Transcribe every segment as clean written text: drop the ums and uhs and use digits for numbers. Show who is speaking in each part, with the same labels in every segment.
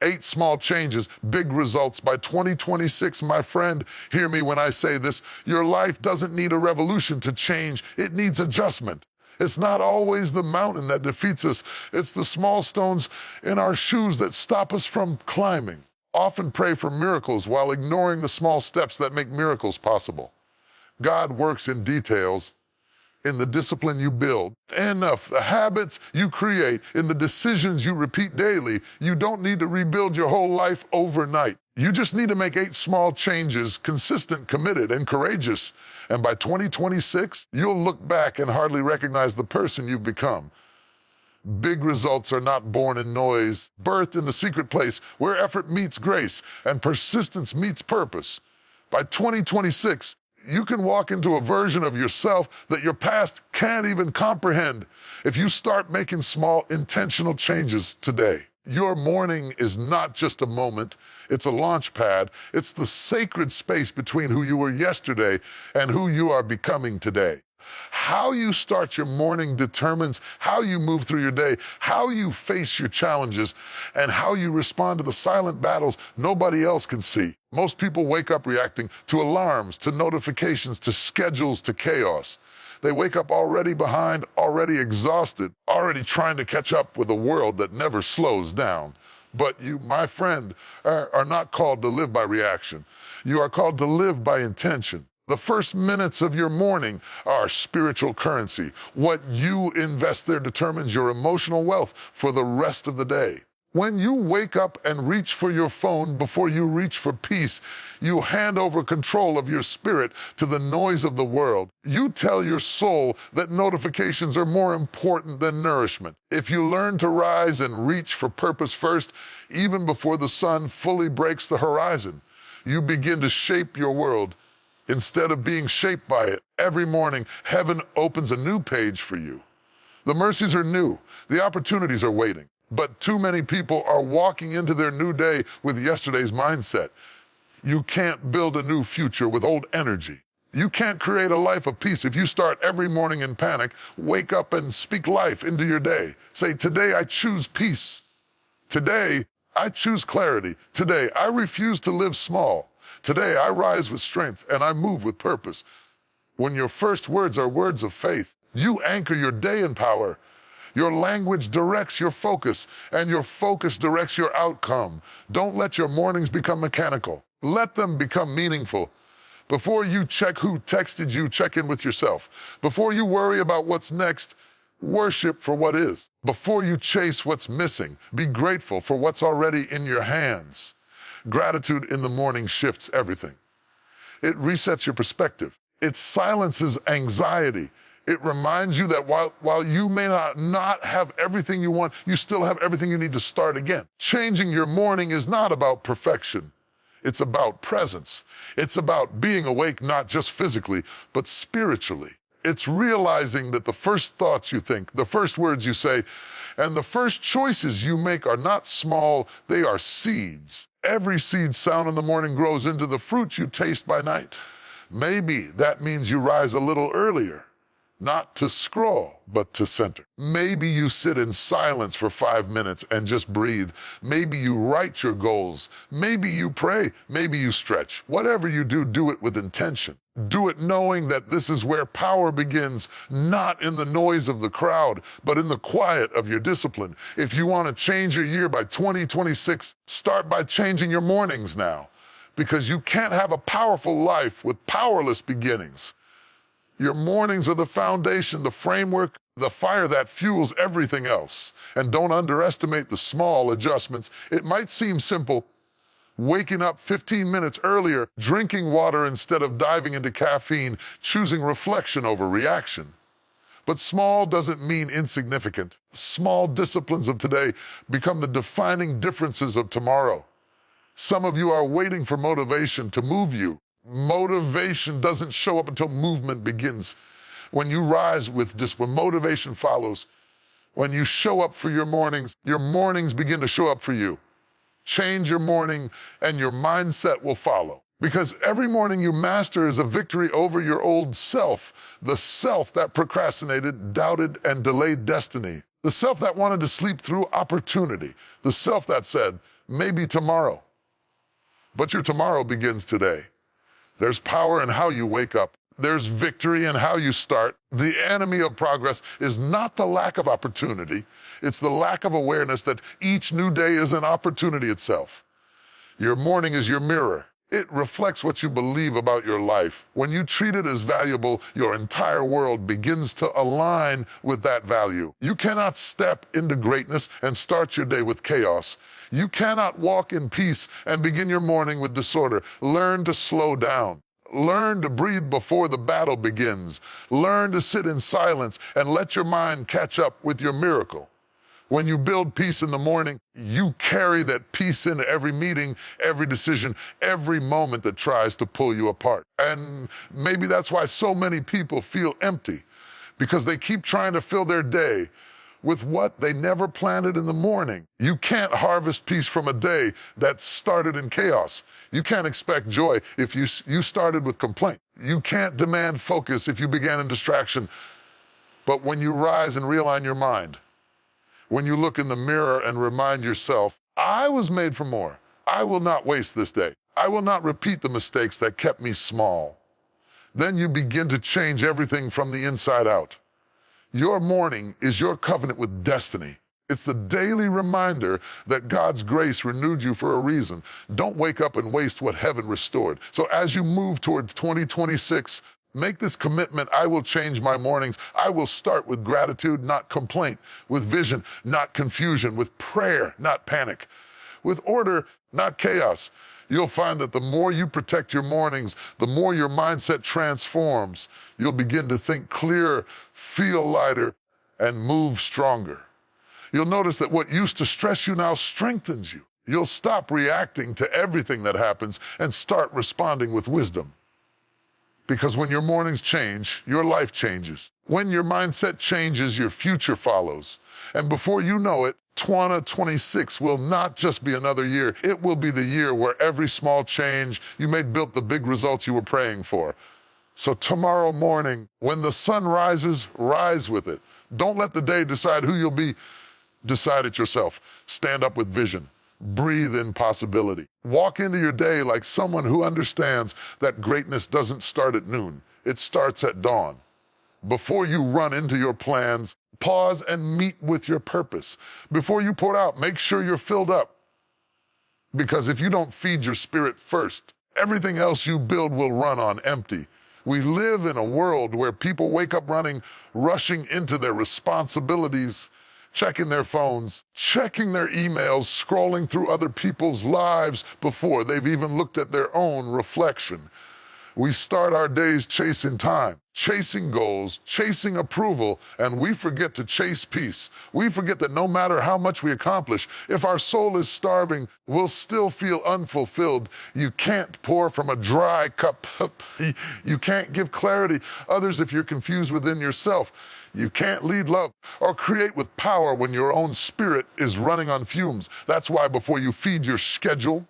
Speaker 1: 8 small changes, big results by 2026. My friend, hear me when I say this. Your life doesn't need a revolution to change. It needs adjustment. It's not always the mountain that defeats us. It's the small stones in our shoes that stop us from climbing. Often pray for miracles while ignoring the small steps that make miracles possible. God works in details, in the discipline you build, and the habits you create, in the decisions you repeat daily. You don't need to rebuild your whole life overnight. You just need to make 8 small changes, consistent, committed, and courageous. And by 2026, you'll look back and hardly recognize the person you've become. Big results are not born in noise, birthed in the secret place where effort meets grace and persistence meets purpose. By 2026, you can walk into a version of yourself that your past can't even comprehend if you start making small, intentional changes today. Your morning is not just a moment, it's a launch pad. It's the sacred space between who you were yesterday and who you are becoming today. How you start your morning determines how you move through your day, how you face your challenges, and how you respond to the silent battles nobody else can see. Most people wake up reacting to alarms, to notifications, to schedules, to chaos. They wake up already behind, already exhausted, already trying to catch up with a world that never slows down. But you, my friend, are not called to live by reaction. You are called to live by intention. The first minutes of your morning are spiritual currency. What you invest there determines your emotional wealth for the rest of the day. When you wake up and reach for your phone before you reach for peace, you hand over control of your spirit to the noise of the world. You tell your soul that notifications are more important than nourishment. If you learn to rise and reach for purpose first, even before the sun fully breaks the horizon, you begin to shape your world instead of being shaped by it. Every morning, heaven opens a new page for you. The mercies are new. The opportunities are waiting. But too many people are walking into their new day with yesterday's mindset. You can't build a new future with old energy. You can't create a life of peace if you start every morning in panic. Wake up and speak life into your day. Say, today I choose peace. Today I choose clarity. Today I refuse to live small. Today I rise with strength and I move with purpose. When your first words are words of faith, you anchor your day in power. Your language directs your focus, and your focus directs your outcome. Don't let your mornings become mechanical. Let them become meaningful. Before you check who texted you, check in with yourself. Before you worry about what's next, worship for what is. Before you chase what's missing, be grateful for what's already in your hands. Gratitude in the morning shifts everything. It resets your perspective. It silences anxiety. It reminds you that while you may not have everything you want, you still have everything you need to start again. Changing your morning is not about perfection. It's about presence. It's about being awake not just physically, but spiritually. It's realizing that the first thoughts you think, the first words you say, and the first choices you make are not small, they are seeds. Every seed sown in the morning grows into the fruit you taste by night. Maybe that means you rise a little earlier. Not to scroll, but to center. Maybe you sit in silence for 5 minutes and just breathe. Maybe you write your goals. Maybe you pray. Maybe you stretch. Whatever you do, do it with intention. Do it knowing that this is where power begins, not in the noise of the crowd, but in the quiet of your discipline. If you want to change your year by 2026, start by changing your mornings now, because you can't have a powerful life with powerless beginnings. Your mornings are the foundation, the framework, the fire that fuels everything else. And don't underestimate the small adjustments. It might seem simple, waking up 15 minutes earlier, drinking water instead of diving into caffeine, choosing reflection over reaction. But small doesn't mean insignificant. Small disciplines of today become the defining differences of tomorrow. Some of you are waiting for motivation to move you. Motivation doesn't show up until movement begins. When you rise with discipline, motivation follows. When you show up for your mornings begin to show up for you. Change your morning and your mindset will follow. Because every morning you master is a victory over your old self, the self that procrastinated, doubted, and delayed destiny. The self that wanted to sleep through opportunity. The self that said, maybe tomorrow. But your tomorrow begins today. There's power in how you wake up. There's victory in how you start. The enemy of progress is not the lack of opportunity. It's the lack of awareness that each new day is an opportunity itself. Your morning is your mirror. It reflects what you believe about your life. When you treat it as valuable, your entire world begins to align with that value. You cannot step into greatness and start your day with chaos. You cannot walk in peace and begin your morning with disorder. Learn to slow down. Learn to breathe before the battle begins. Learn to sit in silence and let your mind catch up with your miracle. When you build peace in the morning, you carry that peace into every meeting, every decision, every moment that tries to pull you apart. And maybe that's why so many people feel empty, because they keep trying to fill their day with what they never planted in the morning. You can't harvest peace from a day that started in chaos. You can't expect joy if you started with complaint. You can't demand focus if you began in distraction. But when you rise and realign your mind, when you look in the mirror and remind yourself, I was made for more. I will not waste this day. I will not repeat the mistakes that kept me small. Then you begin to change everything from the inside out. Your morning is your covenant with destiny. It's the daily reminder that God's grace renewed you for a reason. Don't wake up and waste what heaven restored. So as you move towards 2026, make this commitment. I will change my mornings. I will start with gratitude, not complaint, with vision, not confusion, with prayer, not panic, with order, not chaos. You'll find that the more you protect your mornings, the more your mindset transforms. You'll begin to think clearer, feel lighter, and move stronger. You'll notice that what used to stress you now strengthens you. You'll stop reacting to everything that happens and start responding with wisdom. Because when your mornings change, your life changes. When your mindset changes, your future follows. And before you know it, 2026 will not just be another year. It will be the year where every small change you made built the big results you were praying for. So tomorrow morning, when the sun rises, rise with it. Don't let the day decide who you'll be. Decide it yourself. Stand up with vision. Breathe in possibility. Walk into your day like someone who understands that greatness doesn't start at noon. It starts at dawn. Before you run into your plans, pause and meet with your purpose. Before you pour out, make sure you're filled up. Because if you don't feed your spirit first, everything else you build will run on empty. We live in a world where people wake up running, rushing into their responsibilities, checking their phones, checking their emails, scrolling through other people's lives before they've even looked at their own reflection. We start our days chasing time, chasing goals, chasing approval, and we forget to chase peace. We forget that no matter how much we accomplish, if our soul is starving, we'll still feel unfulfilled. You can't pour from a dry cup. You can't give clarity others if you're confused within yourself. You can't lead love or create with power when your own spirit is running on fumes. That's why before you feed your schedule,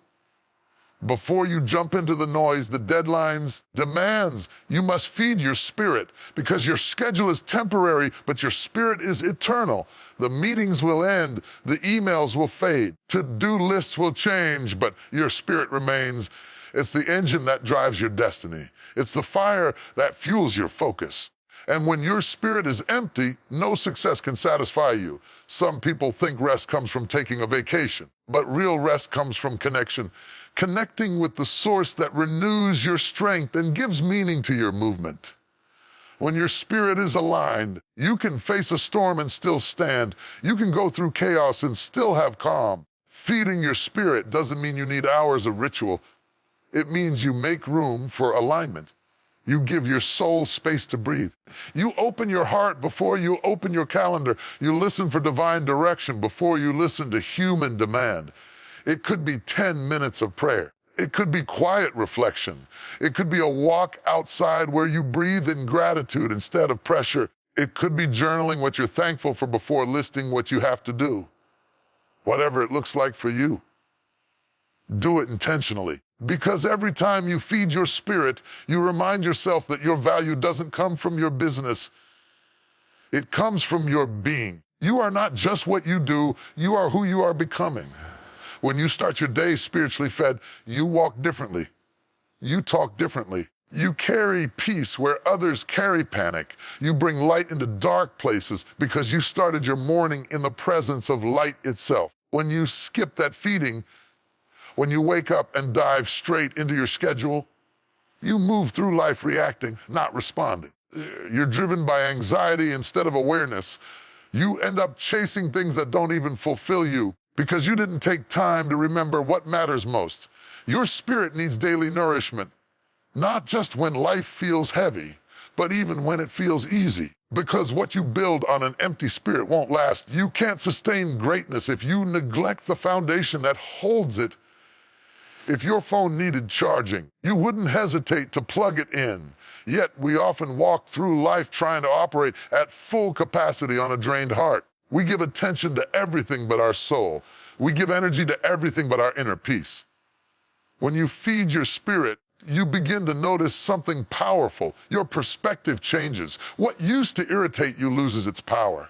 Speaker 1: before you jump into the noise, the deadlines, demands, you must feed your spirit, because your schedule is temporary, but your spirit is eternal. The meetings will end, the emails will fade, to-do lists will change, but your spirit remains. It's the engine that drives your destiny. It's the fire that fuels your focus. And when your spirit is empty, no success can satisfy you. Some people think rest comes from taking a vacation, but real rest comes from connection. Connecting with the source that renews your strength and gives meaning to your movement. When your spirit is aligned, you can face a storm and still stand. You can go through chaos and still have calm. Feeding your spirit doesn't mean you need hours of ritual. It means you make room for alignment. You give your soul space to breathe. You open your heart before you open your calendar. You listen for divine direction before you listen to human demand. It could be 10 minutes of prayer. It could be quiet reflection. It could be a walk outside where you breathe in gratitude instead of pressure. It could be journaling what you're thankful for before listing what you have to do. Whatever it looks like for you, do it intentionally. Because every time you feed your spirit, you remind yourself that your value doesn't come from your business. It comes from your being. You are not just what you do, you are who you are becoming. When you start your day spiritually fed, you walk differently. You talk differently. You carry peace where others carry panic. You bring light into dark places because you started your morning in the presence of light itself. When you skip that feeding, when you wake up and dive straight into your schedule, you move through life reacting, not responding. You're driven by anxiety instead of awareness. You end up chasing things that don't even fulfill you because you didn't take time to remember what matters most. Your spirit needs daily nourishment, not just when life feels heavy, but even when it feels easy. Because what you build on an empty spirit won't last. You can't sustain greatness if you neglect the foundation that holds it. If your phone needed charging, you wouldn't hesitate to plug it in. Yet we often walk through life trying to operate at full capacity on a drained heart. We give attention to everything but our soul. We give energy to everything but our inner peace. When you feed your spirit, you begin to notice something powerful. Your perspective changes. What used to irritate you loses its power.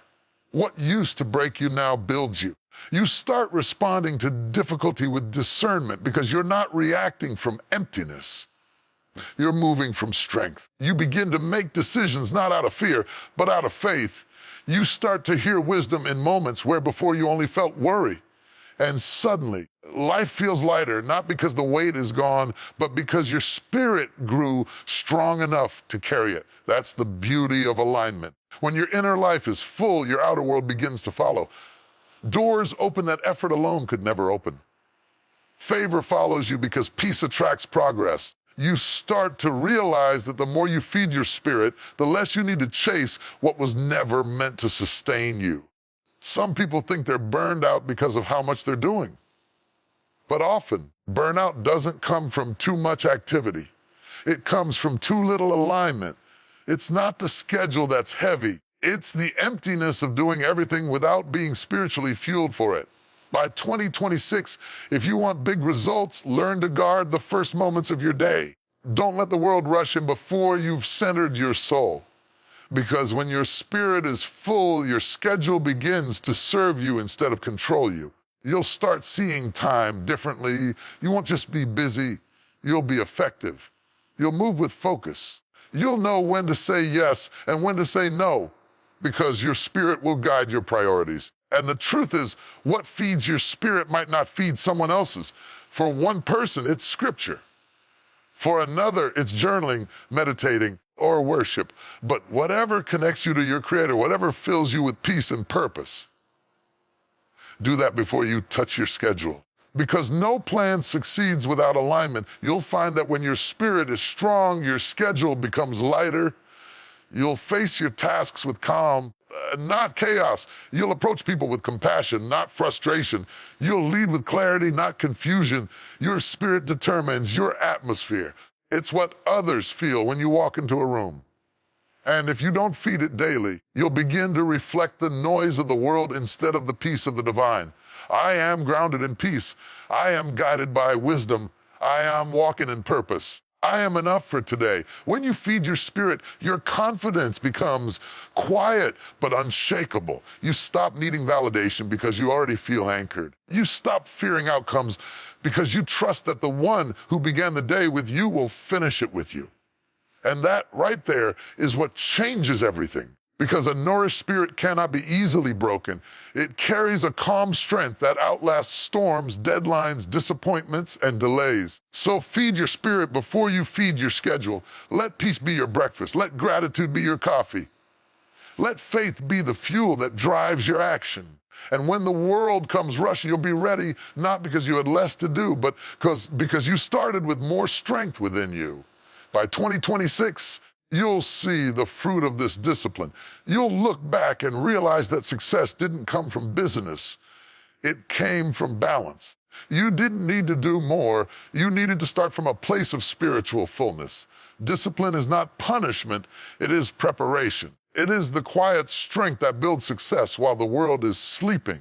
Speaker 1: What used to break you now builds you. You start responding to difficulty with discernment because you're not reacting from emptiness. You're moving from strength. You begin to make decisions not out of fear, but out of faith. You start to hear wisdom in moments where before you only felt worry. And suddenly, life feels lighter, not because the weight is gone, but because your spirit grew strong enough to carry it. That's the beauty of alignment. When your inner life is full, your outer world begins to follow. Doors open that effort alone could never open. Favor follows you because peace attracts progress. You start to realize that the more you feed your spirit, the less you need to chase what was never meant to sustain you. Some people think they're burned out because of how much they're doing. But often, burnout doesn't come from too much activity. It comes from too little alignment. It's not the schedule that's heavy. It's the emptiness of doing everything without being spiritually fueled for it. By 2026, if you want big results, learn to guard the first moments of your day. Don't let the world rush in before you've centered your soul. Because when your spirit is full, your schedule begins to serve you instead of control you. You'll start seeing time differently. You won't just be busy, you'll be effective. You'll move with focus. You'll know when to say yes and when to say no, because your spirit will guide your priorities. And the truth is, what feeds your spirit might not feed someone else's. For one person, it's scripture. For another, it's journaling, meditating, or worship. But whatever connects you to your Creator, whatever fills you with peace and purpose, do that before you touch your schedule. Because no plan succeeds without alignment. You'll find that when your spirit is strong, your schedule becomes lighter. You'll face your tasks with calm, not chaos. You'll approach people with compassion, not frustration. You'll lead with clarity, not confusion. Your spirit determines your atmosphere. It's what others feel when you walk into a room. And if you don't feed it daily, you'll begin to reflect the noise of the world instead of the peace of the divine. I am grounded in peace. I am guided by wisdom. I am walking in purpose. I am enough for today. When you feed your spirit, your confidence becomes quiet but unshakable. You stop needing validation because you already feel anchored. You stop fearing outcomes because you trust that the one who began the day with you will finish it with you. And that right there is what changes everything. Because a nourished spirit cannot be easily broken. It carries a calm strength that outlasts storms, deadlines, disappointments, and delays. So feed your spirit before you feed your schedule. Let peace be your breakfast. Let gratitude be your coffee. Let faith be the fuel that drives your action. And when the world comes rushing, you'll be ready, not because you had less to do, but because you started with more strength within you. By 2026, you'll see the fruit of this discipline. You'll look back and realize that success didn't come from business. It came from balance. You didn't need to do more. You needed to start from a place of spiritual fullness. Discipline is not punishment. It is preparation. It is the quiet strength that builds success while the world is sleeping.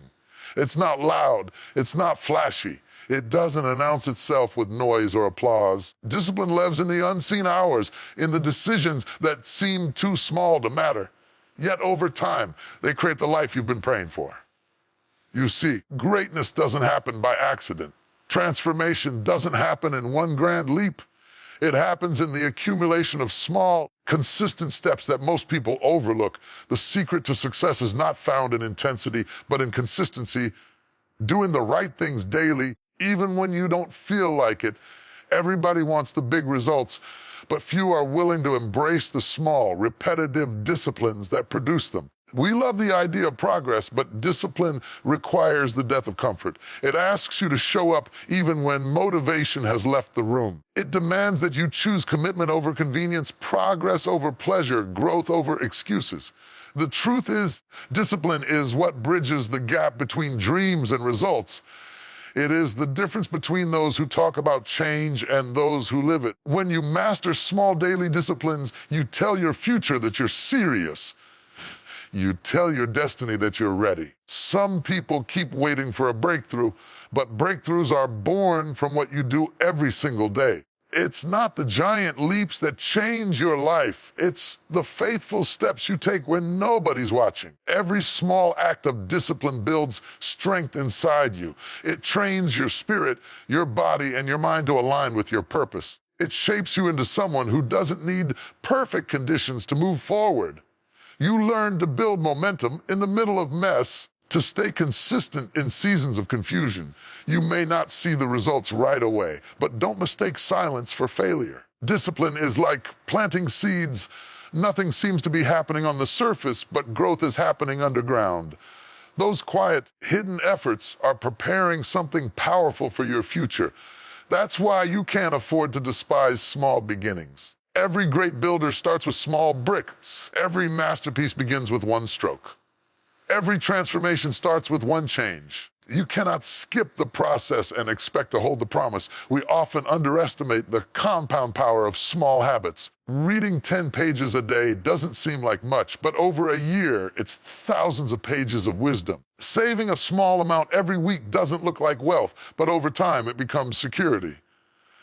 Speaker 1: It's not loud. It's not flashy. It doesn't announce itself with noise or applause. Discipline lives in the unseen hours, in the decisions that seem too small to matter. Yet over time, they create the life you've been praying for. You see, greatness doesn't happen by accident. Transformation doesn't happen in one grand leap. It happens in the accumulation of small, consistent steps that most people overlook. The secret to success is not found in intensity, but in consistency, doing the right things daily, even when you don't feel like it. Everybody wants the big results, but few are willing to embrace the small, repetitive disciplines that produce them. We love the idea of progress, but discipline requires the death of comfort. It asks you to show up even when motivation has left the room. It demands that you choose commitment over convenience, progress over pleasure, growth over excuses. The truth is, discipline is what bridges the gap between dreams and results. It is the difference between those who talk about change and those who live it. When you master small daily disciplines, you tell your future that you're serious. You tell your destiny that you're ready. Some people keep waiting for a breakthrough, but breakthroughs are born from what you do every single day. It's not the giant leaps that change your life. It's the faithful steps you take when nobody's watching. Every small act of discipline builds strength inside you. It trains your spirit, your body, and your mind to align with your purpose. It shapes you into someone who doesn't need perfect conditions to move forward. You learn to build momentum in the middle of mess, to stay consistent in seasons of confusion. You may not see the results right away, but don't mistake silence for failure. Discipline is like planting seeds. Nothing seems to be happening on the surface, but growth is happening underground. Those quiet, hidden efforts are preparing something powerful for your future. That's why you can't afford to despise small beginnings. Every great builder starts with small bricks. Every masterpiece begins with one stroke. Every transformation starts with one change. You cannot skip the process and expect to hold the promise. We often underestimate the compound power of small habits. Reading 10 pages a day doesn't seem like much, but over a year, it's thousands of pages of wisdom. Saving a small amount every week doesn't look like wealth, but over time, it becomes security.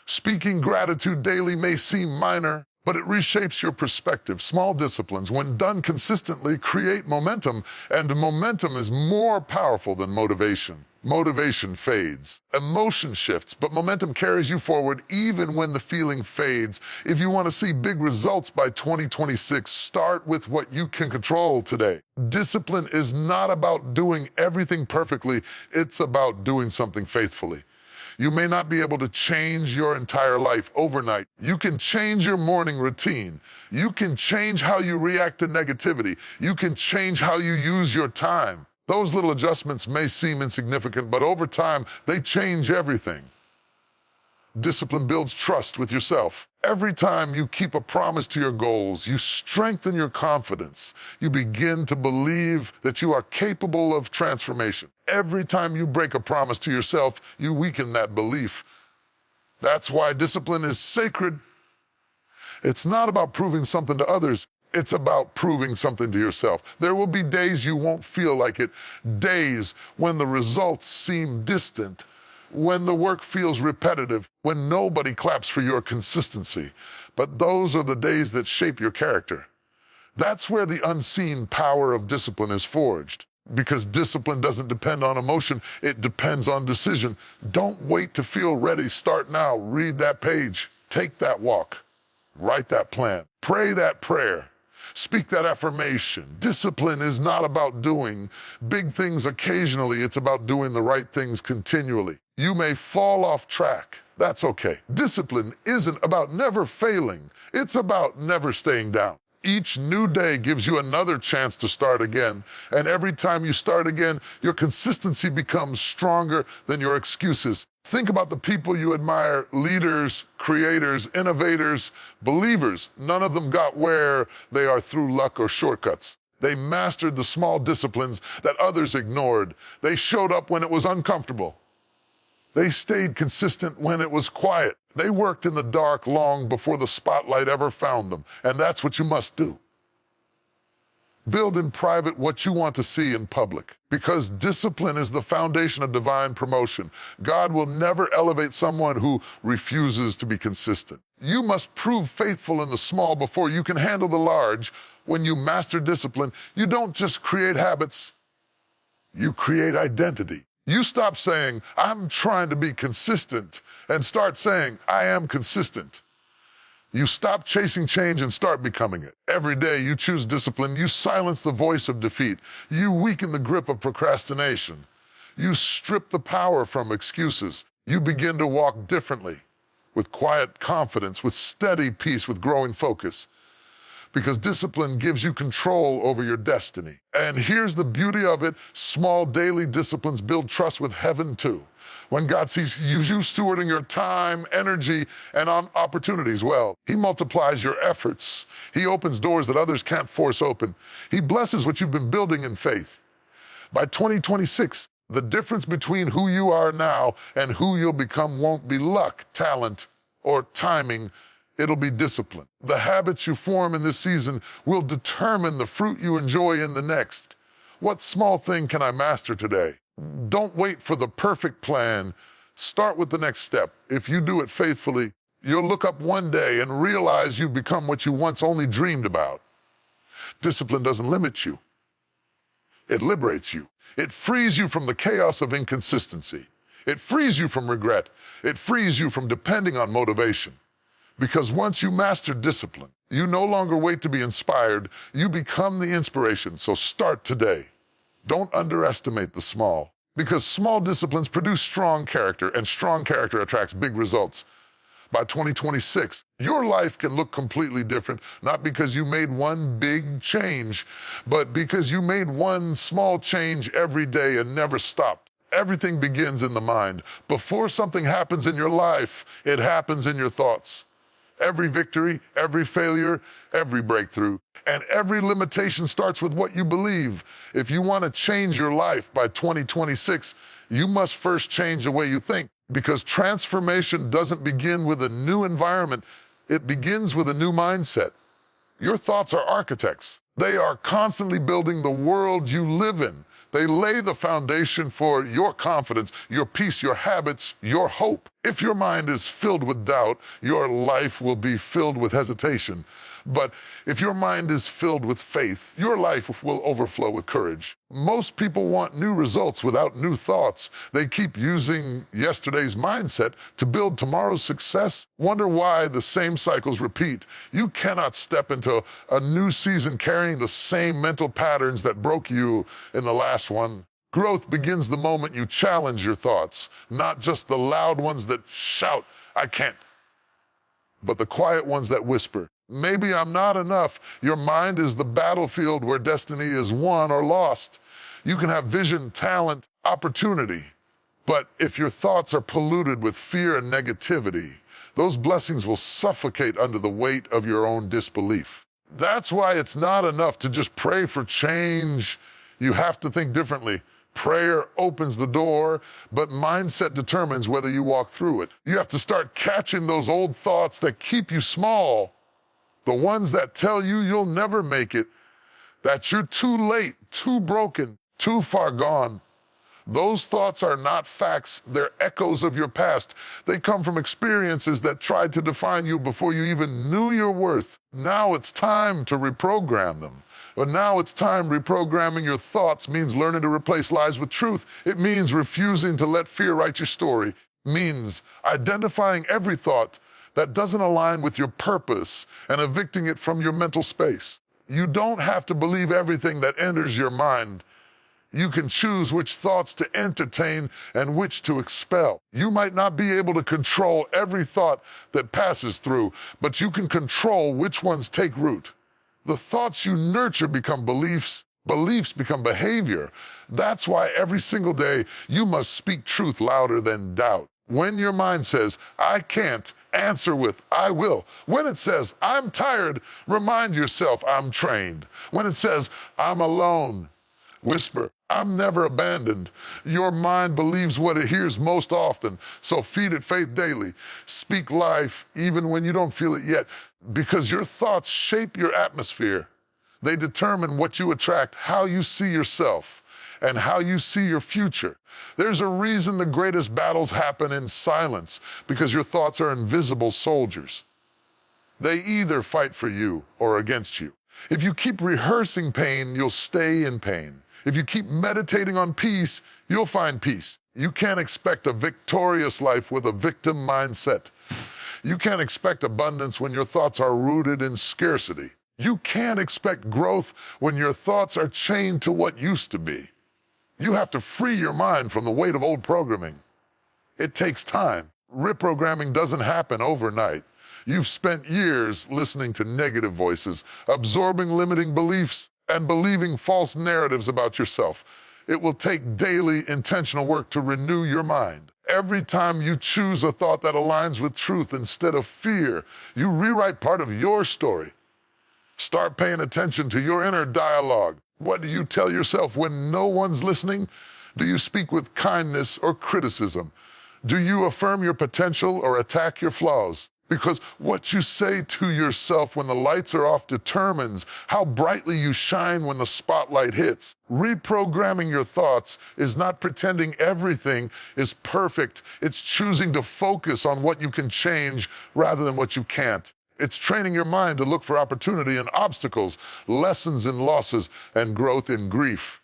Speaker 1: Speaking gratitude daily may seem minor, but it reshapes your perspective. Small disciplines, when done consistently, create momentum, and momentum is more powerful than motivation. Motivation fades. Emotion shifts, but momentum carries you forward even when the feeling fades. If you want to see big results by 2026, start with what you can control today. Discipline is not about doing everything perfectly, it's about doing something faithfully. You may not be able to change your entire life overnight. You can change your morning routine. You can change how you react to negativity. You can change how you use your time. Those little adjustments may seem insignificant, but over time, they change everything. Discipline builds trust with yourself. Every time you keep a promise to your goals, you strengthen your confidence. You begin to believe that you are capable of transformation. Every time you break a promise to yourself, you weaken that belief. That's why discipline is sacred. It's not about proving something to others. It's about proving something to yourself. There will be days you won't feel like it, days when the results seem distant, when the work feels repetitive, when nobody claps for your consistency. But those are the days that shape your character. That's where the unseen power of discipline is forged. Because discipline doesn't depend on emotion, it depends on decision. Don't wait to feel ready. Start now. Read that page. Take that walk. Write that plan. Pray that prayer. Speak that affirmation. Discipline is not about doing big things occasionally. It's about doing the right things continually. You may fall off track. That's okay. Discipline isn't about never failing. It's about never staying down. Each new day gives you another chance to start again. And every time you start again, your consistency becomes stronger than your excuses. Think about the people you admire, leaders, creators, innovators, believers. None of them got where they are through luck or shortcuts. They mastered the small disciplines that others ignored. They showed up when it was uncomfortable. They stayed consistent when it was quiet. They worked in the dark long before the spotlight ever found them. And that's what you must do. Build in private what you want to see in public, because discipline is the foundation of divine promotion. God will never elevate someone who refuses to be consistent. You must prove faithful in the small before you can handle the large. When you master discipline, you don't just create habits, You create identity. You stop saying, I'm trying to be consistent, and start saying, I am consistent. You stop chasing change and start becoming it. Every day you choose discipline, you silence the voice of defeat. You weaken the grip of procrastination. You strip the power from excuses. You begin to walk differently, with quiet confidence, with steady peace, with growing focus. Because discipline gives you control over your destiny. And here's the beauty of it: small daily disciplines build trust with heaven too. When God sees you stewarding your time, energy, and opportunities well, He multiplies your efforts. He opens doors that others can't force open. He blesses what you've been building in faith. By 2026, the difference between who you are now and who you'll become won't be luck, talent, or timing. It'll be discipline. The habits you form in this season will determine the fruit you enjoy in the next. What small thing can I master today? Don't wait for the perfect plan. Start with the next step. If you do it faithfully, you'll look up one day and realize you've become what you once only dreamed about. Discipline doesn't limit you. It liberates you. It frees you from the chaos of inconsistency. It frees you from regret. It frees you from depending on motivation. Because once you master discipline, you no longer wait to be inspired, you become the inspiration. So start today. Don't underestimate the small, because small disciplines produce strong character, and strong character attracts big results. By 2026, your life can look completely different, not because you made one big change, but because you made one small change every day and never stopped. Everything begins in the mind. Before something happens in your life, it happens in your thoughts. Every victory, every failure, every breakthrough, and every limitation starts with what you believe. If you want to change your life by 2026, you must first change the way you think, because transformation doesn't begin with a new environment. It begins with a new mindset. Your thoughts are architects. They are constantly building the world you live in. They lay the foundation for your confidence, your peace, your habits, your hope. If your mind is filled with doubt, your life will be filled with hesitation. But if your mind is filled with faith, your life will overflow with courage. Most people want new results without new thoughts. They keep using yesterday's mindset to build tomorrow's success. Wonder why the same cycles repeat. You cannot step into a new season carrying the same mental patterns that broke you in the last one. Growth begins the moment you challenge your thoughts, not just the loud ones that shout, I can't, but the quiet ones that whisper, maybe I'm not enough. Your mind is the battlefield where destiny is won or lost. You can have vision, talent, opportunity, but if your thoughts are polluted with fear and negativity, those blessings will suffocate under the weight of your own disbelief. That's why it's not enough to just pray for change. You have to think differently. Prayer opens the door, but mindset determines whether you walk through it. You have to start catching those old thoughts that keep you small, the ones that tell you you'll never make it, that you're too late, too broken, too far gone. Those thoughts are not facts, they're echoes of your past. They come from experiences that tried to define you before you even knew your worth. Now it's time to reprogram them. But now it's time. Reprogramming your thoughts means learning to replace lies with truth. It means refusing to let fear write your story. It means identifying every thought that doesn't align with your purpose and evicting it from your mental space. You don't have to believe everything that enters your mind. You can choose which thoughts to entertain and which to expel. You might not be able to control every thought that passes through, but you can control which ones take root. The thoughts you nurture become beliefs. Beliefs become behavior. That's why every single day you must speak truth louder than doubt. When your mind says, I can't, answer with, I will. When it says, I'm tired, remind yourself, I'm trained. When it says, I'm alone, whisper, I'm never abandoned. Your mind believes what it hears most often, so feed it faith daily. Speak life even when you don't feel it yet, because your thoughts shape your atmosphere. They determine what you attract, how you see yourself, and how you see your future. There's a reason the greatest battles happen in silence, because your thoughts are invisible soldiers. They either fight for you or against you. If you keep rehearsing pain, you'll stay in pain. If you keep meditating on peace, you'll find peace. You can't expect a victorious life with a victim mindset. You can't expect abundance when your thoughts are rooted in scarcity. You can't expect growth when your thoughts are chained to what used to be. You have to free your mind from the weight of old programming. It takes time. Reprogramming doesn't happen overnight. You've spent years listening to negative voices, absorbing limiting beliefs, and believing false narratives about yourself. It will take daily, intentional work to renew your mind. Every time you choose a thought that aligns with truth instead of fear, you rewrite part of your story. Start paying attention to your inner dialogue. What do you tell yourself when no one's listening? Do you speak with kindness or criticism? Do you affirm your potential or attack your flaws? Because what you say to yourself when the lights are off determines how brightly you shine when the spotlight hits. Reprogramming your thoughts is not pretending everything is perfect. It's choosing to focus on what you can change rather than what you can't. It's training your mind to look for opportunity in obstacles, lessons in losses, and growth in grief.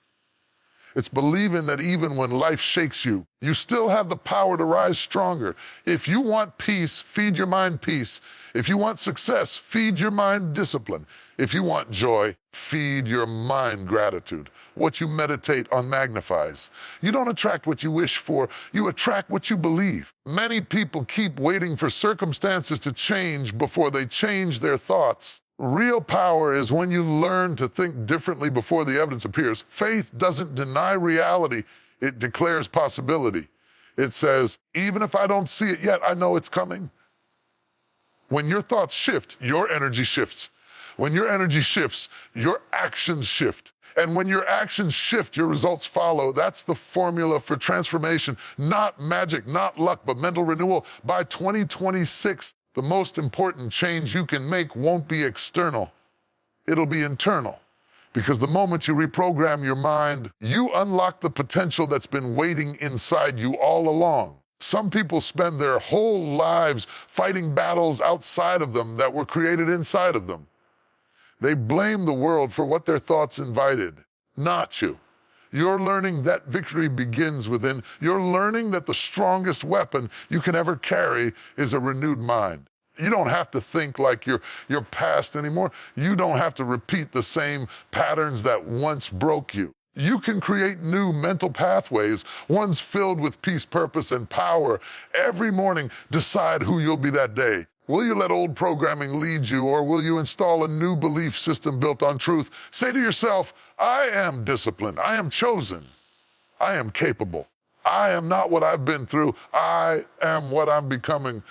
Speaker 1: It's believing that even when life shakes you, you still have the power to rise stronger. If you want peace, feed your mind peace. If you want success, feed your mind discipline. If you want joy, feed your mind gratitude. What you meditate on magnifies. You don't attract what you wish for, you attract what you believe. Many people keep waiting for circumstances to change before they change their thoughts. Real power is when you learn to think differently before the evidence appears. Faith doesn't deny reality, it declares possibility. It says, even if I don't see it yet, I know it's coming. When your thoughts shift, your energy shifts. When your energy shifts, your actions shift. And when your actions shift, your results follow. That's the formula for transformation. Not magic, not luck, but mental renewal. By 2026, the most important change you can make won't be external. It'll be internal. Because the moment you reprogram your mind, you unlock the potential that's been waiting inside you all along. Some people spend their whole lives fighting battles outside of them that were created inside of them. They blame the world for what their thoughts invited, not you. You're learning that victory begins within. You're learning that the strongest weapon you can ever carry is a renewed mind. You don't have to think like your past anymore. You don't have to repeat the same patterns that once broke you. You can create new mental pathways, ones filled with peace, purpose, and power. Every morning, decide who you'll be that day. Will you let old programming lead you, or will you install a new belief system built on truth? Say to yourself, I am disciplined. I am chosen. I am capable. I am not what I've been through. I am what I'm becoming.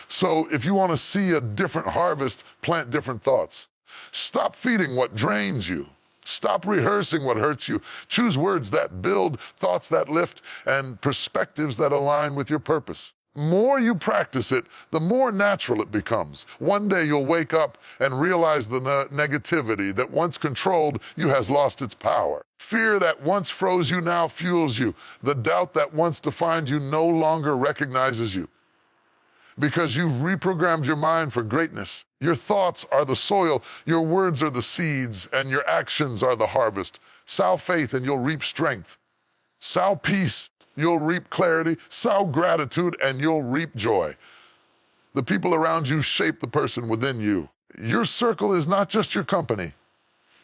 Speaker 1: So if you want to see a different harvest, plant different thoughts. Stop feeding what drains you. Stop rehearsing what hurts you. Choose words that build, thoughts that lift, and perspectives that align with your purpose. More you practice it, the more natural it becomes. One day you'll wake up and realize the negativity that once controlled you has lost its power. Fear that once froze you now fuels you. The doubt that once defined you no longer recognizes you. Because you've reprogrammed your mind for greatness. Your thoughts are the soil, your words are the seeds, and your actions are the harvest. Sow faith and you'll reap strength. Sow peace, you'll reap clarity. Sow gratitude and you'll reap joy. The people around you shape the person within you. Your circle is not just your company.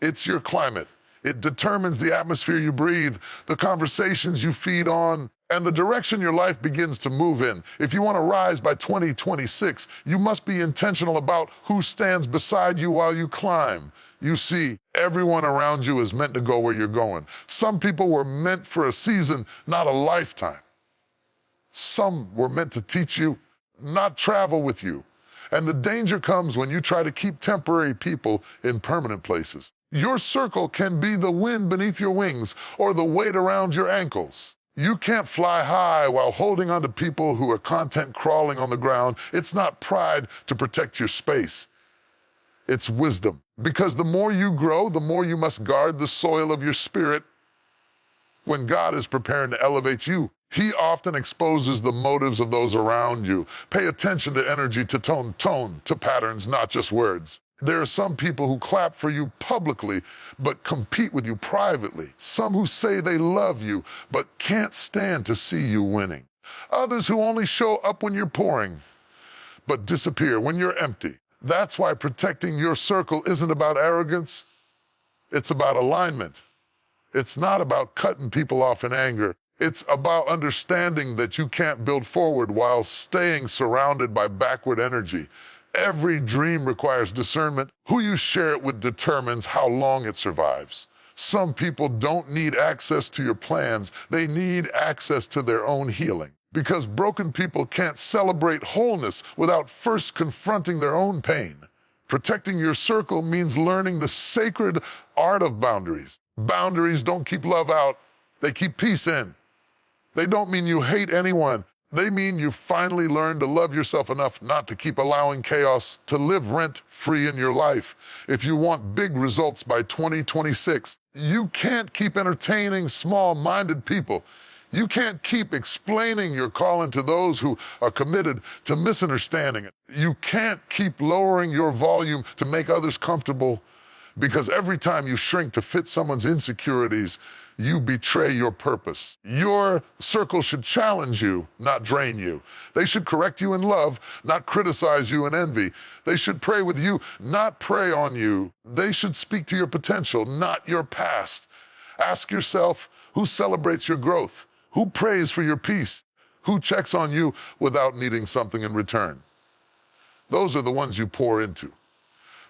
Speaker 1: It's your climate. It determines the atmosphere you breathe, the conversations you feed on, and the direction your life begins to move in. If you want to rise by 2026, you must be intentional about who stands beside you while you climb. You see, everyone around you is meant to go where you're going. Some people were meant for a season, not a lifetime. Some were meant to teach you, not travel with you. And the danger comes when you try to keep temporary people in permanent places. Your circle can be the wind beneath your wings or the weight around your ankles. You can't fly high while holding on to people who are content crawling on the ground. It's not pride to protect your space. It's wisdom. Because the more you grow, the more you must guard the soil of your spirit. When God is preparing to elevate you, He often exposes the motives of those around you. Pay attention to energy, to tone to patterns, not just words. There are some people who clap for you publicly, but compete with you privately. Some who say they love you, but can't stand to see you winning. Others who only show up when you're pouring, but disappear when you're empty. That's why protecting your circle isn't about arrogance. It's about alignment. It's not about cutting people off in anger. It's about understanding that you can't build forward while staying surrounded by backward energy. Every dream requires discernment. Who you share it with determines how long it survives. Some people don't need access to your plans. They need access to their own healing. Because broken people can't celebrate wholeness without first confronting their own pain. Protecting your circle means learning the sacred art of boundaries. Boundaries don't keep love out, they keep peace in. They don't mean you hate anyone. They mean you finally learn to love yourself enough not to keep allowing chaos to live rent-free in your life. If you want big results by 2026, you can't keep entertaining small-minded people. You can't keep explaining your calling to those who are committed to misunderstanding it. You can't keep lowering your volume to make others comfortable, because every time you shrink to fit someone's insecurities, you betray your purpose. Your circle should challenge you, not drain you. They should correct you in love, not criticize you in envy. They should pray with you, not prey on you. They should speak to your potential, not your past. Ask yourself, who celebrates your growth? Who prays for your peace? Who checks on you without needing something in return? Those are the ones you pour into.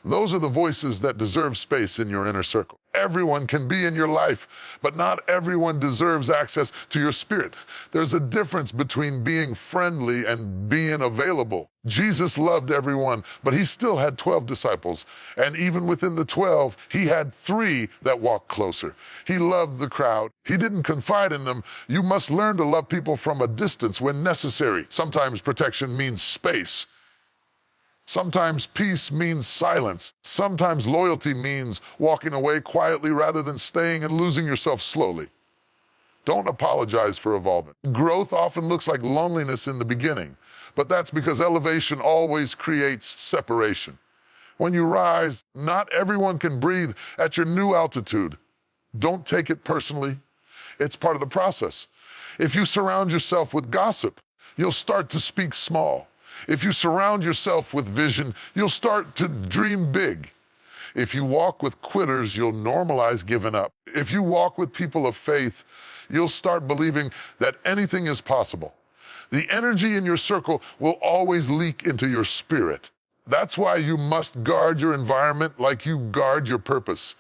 Speaker 1: Those are the voices that deserve space in your inner circle. Everyone can be in your life, but not everyone deserves access to your spirit. There's a difference between being friendly and being available. Jesus loved everyone, but he still had 12 disciples. And even within the 12, he had 3 that walked closer. He loved the crowd. He didn't confide in them. You must learn to love people from a distance when necessary. Sometimes protection means space. Sometimes peace means silence. Sometimes loyalty means walking away quietly rather than staying and losing yourself slowly. Don't apologize for evolvement. Growth often looks like loneliness in the beginning, but that's because elevation always creates separation. When you rise, not everyone can breathe at your new altitude. Don't take it personally. It's part of the process. If you surround yourself with gossip, you'll start to speak small. If you surround yourself with vision, you'll start to dream big. If you walk with quitters, you'll normalize giving up. If you walk with people of faith, you'll start believing that anything is possible. The energy in your circle will always leak into your spirit. That's why you must guard your environment like you guard your purpose.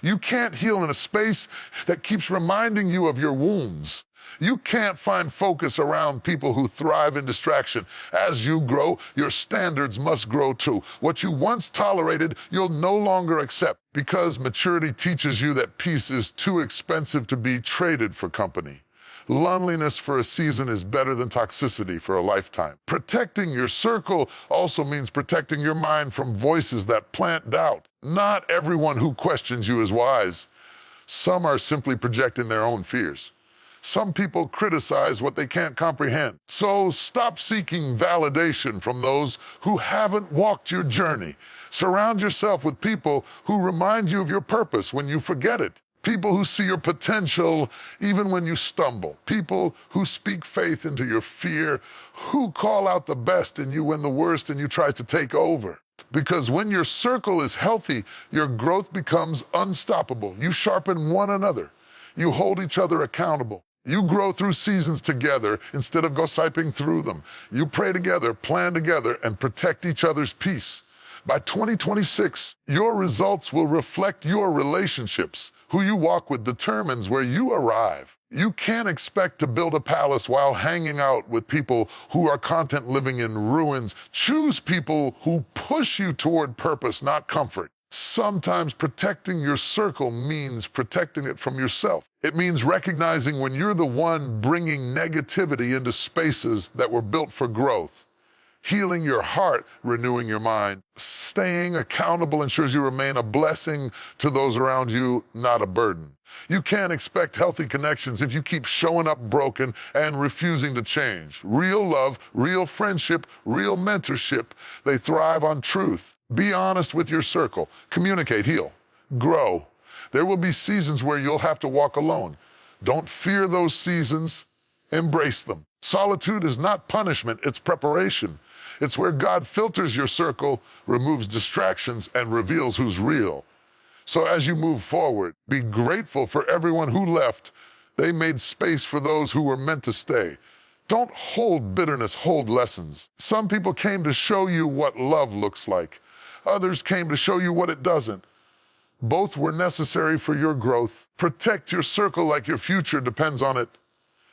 Speaker 1: You can't heal in a space that keeps reminding you of your wounds. You can't find focus around people who thrive in distraction. As you grow, your standards must grow too. What you once tolerated, you'll no longer accept, because maturity teaches you that peace is too expensive to be traded for company. Loneliness for a season is better than toxicity for a lifetime. Protecting your circle also means protecting your mind from voices that plant doubt. Not everyone who questions you is wise. Some are simply projecting their own fears. Some people criticize what they can't comprehend. So stop seeking validation from those who haven't walked your journey. Surround yourself with people who remind you of your purpose when you forget it. People who see your potential even when you stumble. People who speak faith into your fear, who call out the best in you when the worst in you tries to take over. Because when your circle is healthy, your growth becomes unstoppable. You sharpen one another. You hold each other accountable. You grow through seasons together instead of gossiping through them. You pray together, plan together, and protect each other's peace. By 2026, your results will reflect your relationships. Who you walk with determines where you arrive. You can't expect to build a palace while hanging out with people who are content living in ruins. Choose people who push you toward purpose, not comfort. Sometimes protecting your circle means protecting it from yourself. It means recognizing when you're the one bringing negativity into spaces that were built for growth. Healing your heart, renewing your mind. Staying accountable ensures you remain a blessing to those around you, not a burden. You can't expect healthy connections if you keep showing up broken and refusing to change. Real love, real friendship, real mentorship, they thrive on truth. Be honest with your circle. Communicate, heal, grow. There will be seasons where you'll have to walk alone. Don't fear those seasons. Embrace them. Solitude is not punishment, it's preparation. It's where God filters your circle, removes distractions, and reveals who's real. So as you move forward, be grateful for everyone who left. They made space for those who were meant to stay. Don't hold bitterness, hold lessons. Some people came to show you what love looks like. Others came to show you what it doesn't. Both were necessary for your growth. Protect your circle like your future depends on it,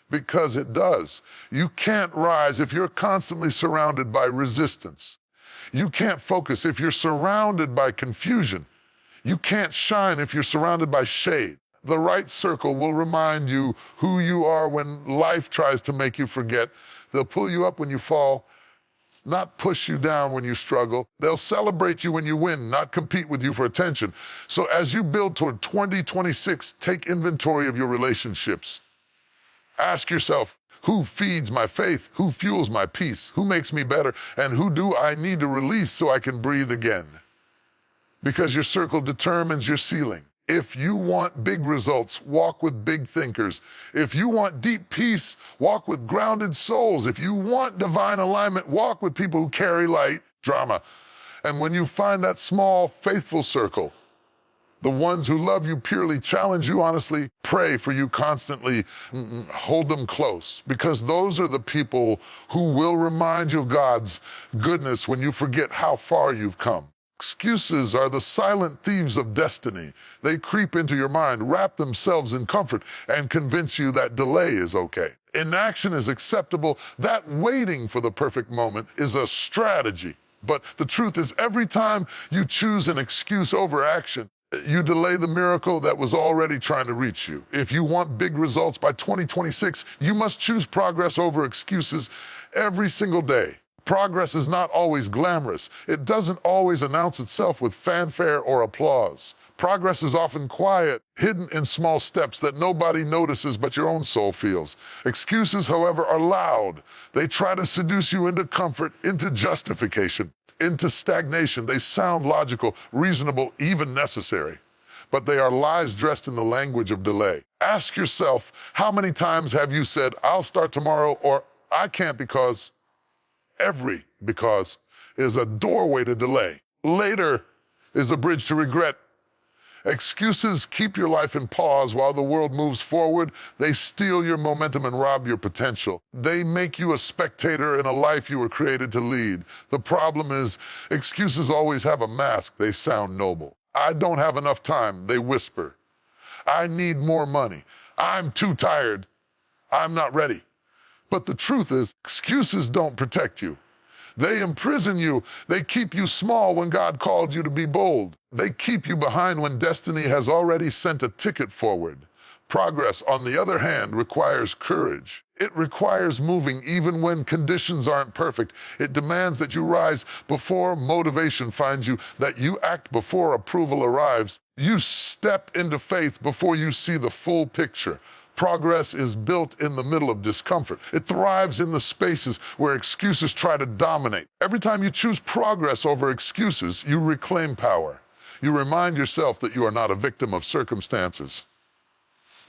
Speaker 1: because it does. You can't rise if you're constantly surrounded by resistance. You can't focus if you're surrounded by confusion. You can't shine if you're surrounded by shade. The right circle will remind you who you are when life tries to make you forget. They'll pull you up when you fall, not push you down when you struggle. They'll celebrate you when you win, not compete with you for attention. So as you build toward 2026, take inventory of your relationships. Ask yourself, who feeds my faith? Who fuels my peace? Who makes me better? And who do I need to release so I can breathe again? Because your circle determines your ceiling. If you want big results, walk with big thinkers. If you want deep peace, walk with grounded souls. If you want divine alignment, walk with people who carry light, drama. And when you find that small, faithful circle, the ones who love you purely, challenge you honestly, pray for you constantly, hold them close, because those are the people who will remind you of God's goodness when you forget how far you've come. Excuses are the silent thieves of destiny. They creep into your mind, wrap themselves in comfort, and convince you that delay is okay. Inaction is acceptable. That waiting for the perfect moment is a strategy. But the truth is, every time you choose an excuse over action, you delay the miracle that was already trying to reach you. If you want big results by 2026, you must choose progress over excuses every single day. Progress is not always glamorous. It doesn't always announce itself with fanfare or applause. Progress is often quiet, hidden in small steps that nobody notices but your own soul feels. Excuses, however, are loud. They try to seduce you into comfort, into justification, into stagnation. They sound logical, reasonable, even necessary. But they are lies dressed in the language of delay. Ask yourself, how many times have you said, I'll start tomorrow, or I can't because... Every because is a doorway to delay. Later is a bridge to regret. Excuses keep your life in pause while the world moves forward. They steal your momentum and rob your potential. They make you a spectator in a life you were created to lead. The problem is, excuses always have a mask. They sound noble. I don't have enough time, they whisper. I need more money. I'm too tired. I'm not ready. But the truth is, excuses don't protect you. They imprison you. They keep you small when God called you to be bold. They keep you behind when destiny has already sent a ticket forward. Progress, on the other hand, requires courage. It requires moving even when conditions aren't perfect. It demands that you rise before motivation finds you, that you act before approval arrives. You step into faith before you see the full picture. Progress is built in the middle of discomfort. It thrives in the spaces where excuses try to dominate. Every time you choose progress over excuses, you reclaim power. You remind yourself that you are not a victim of circumstances.